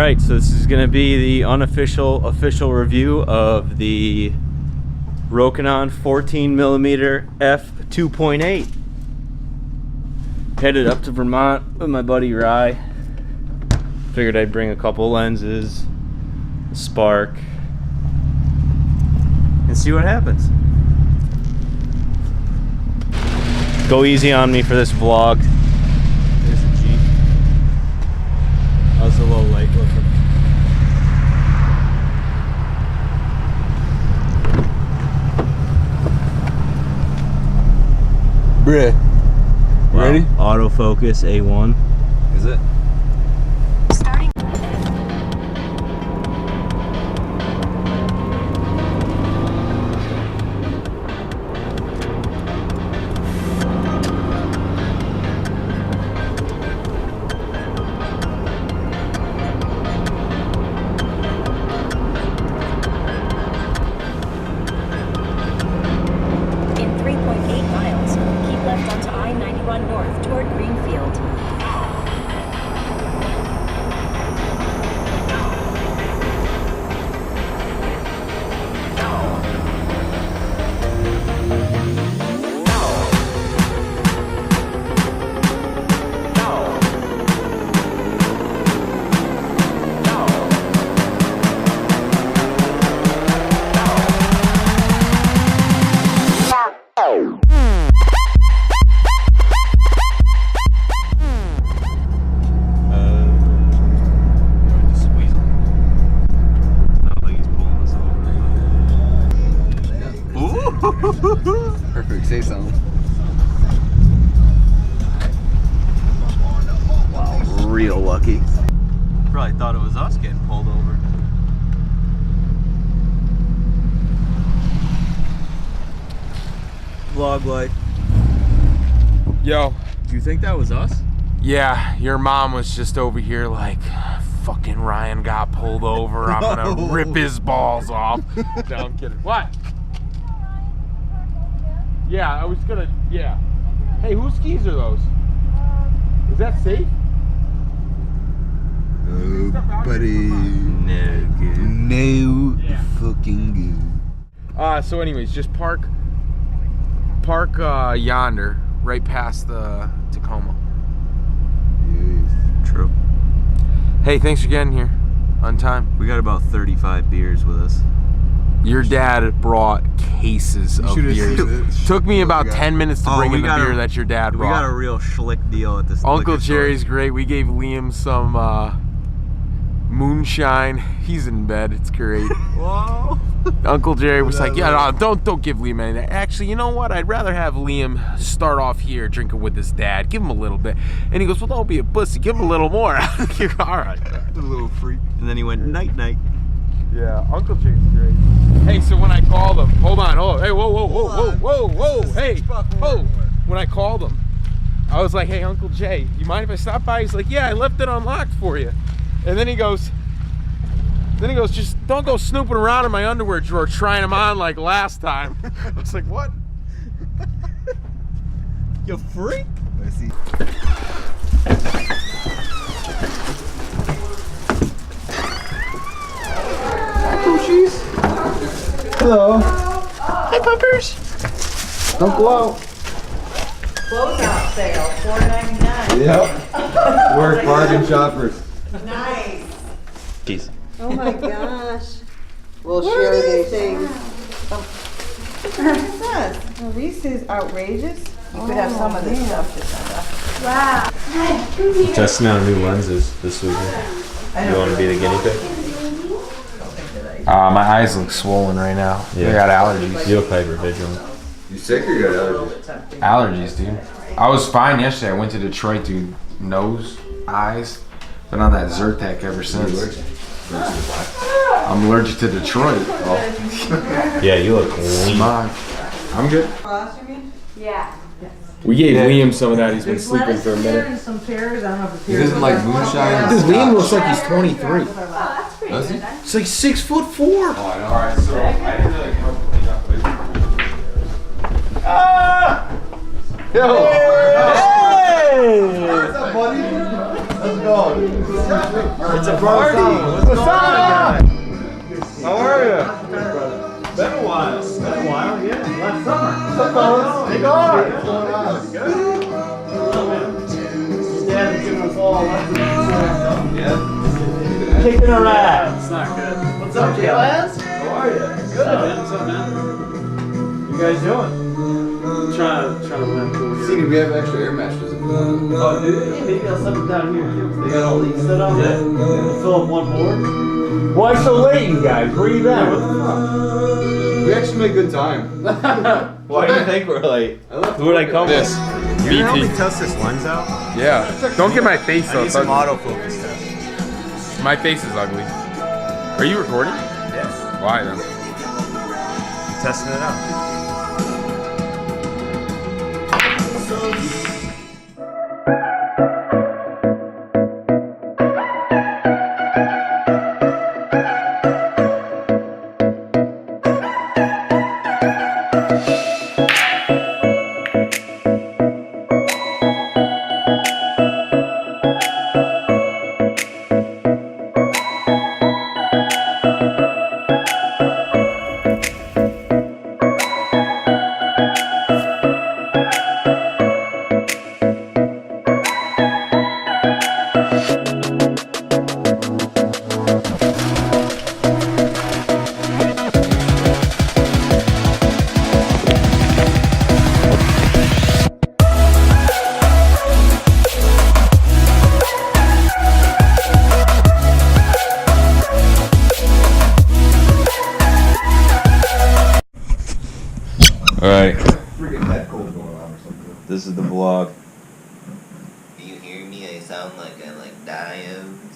Alright, so this is going to be the official review of the Rokinon 14mm F2.8. Headed up to Vermont with my buddy Rye. Figured I'd bring a couple lenses, a Spark, and see what happens. Go easy on me for this vlog. There's a Jeep. I was a little late looking. Bruh. Wow. Ready? Autofocus A1. Is it? Starting. In 3.8 miles, keep left onto I-91 north toward Greenfield. Perfect, say something. Wow, real lucky. Probably thought it was us getting pulled over. Vlog life. Yo, Do you think that was us? yeah, your mom was just over here like, fucking Ryan got pulled over. I'm gonna rip his balls off. No, I'm kidding. What? Yeah, I was gonna, yeah. Hey, whose skis are those? Is that safe? Oh, buddy. No good. No Yeah. fucking So anyways, just park yonder, right past the Tacoma. good. Yes. True. Hey, thanks for getting here on time. We got about 35 beers with us. Your dad brought cases of should've beers. seen it. Took me about Oh, 10 minutes to bring in the beer that your dad We got brought. a real schlick deal at this Uncle liquor store. Jerry's great. We gave Liam some moonshine. He's in bed. It's great. Whoa. Uncle Jerry was like, "Yeah, no, don't give Liam anything. Actually, you know what? I'd rather have Liam start off here drinking with his dad. Give him a little bit." And he goes, "Well, don't be a pussy. Give him a little more." You're all right. A little freak. And then he went night night. Yeah, Uncle Jerry's great. Hey, so when I called him, hold on. Hey, whoa, hey, whoa. When I called him, I was like, "Hey, Uncle Jay, you mind if I stop by?" He's like, "Yeah, I left it unlocked for you." And then he goes, "Just don't go snooping around in my underwear drawer trying them on like last time." I was like, "What?" You freak. I see. Coochies. Hello. Hi, puppers. Don't go out. Closeout sale, $4.99. Yep. We're bargain shoppers. Nice. Peace. Oh my gosh. We'll share these things. What is this? Well, these is outrageous. You could have some of this stuff to send us. Wow. Testing out new lenses this weekend. You want to be the guinea pig? My eyes look swollen right now. Yeah. I got allergies. You look hypervigilant. You sick or you got allergies? Allergies, dude. I was fine yesterday. I went to Detroit, dude. Nose, eyes. Been on that Zyrtec ever since. I'm allergic to Detroit. Oh. Yeah, you look lean. Smog. I'm good. Yeah. We gave Liam some of that. He's been There's sleeping lettuce for a here minute. and some pears. I don't know if the He pears doesn't are like moonshine. Dude, Liam looks like he's 23. Does he? He's like 6'4". Oh, I know. Alright, so I didn't really help clean up with. Yo! Hey! What's up, buddy? How's it going? It's a party. What's going on? How are you? Been a while. Yeah. Last summer. What's up, hey, guys. What's going on? Good. Your dad's giving us all lots of stuff. Yeah. Kicking her ass. It's not good. What's up, J-Laz? How are you? Good. What's up, man? What you guys doing? Trying to win. See, we have extra air matches. Oh, dude, yeah, maybe I'll set them down here too. They got all these set up. Yeah. Fill up one board. Why so late, you guys? Where you been? What the fuck? We actually made good time. Why do you think we're late? Who would I come This. with? Can you help me test this lens out? Yeah. Don't get my face I so need it's some ugly. autofocus test. My face is ugly. Are you recording? Yes. Why then? Testing it out. Alright, Freaking head cold going on or something. this is the vlog. Do you hear me? I sound like I dying.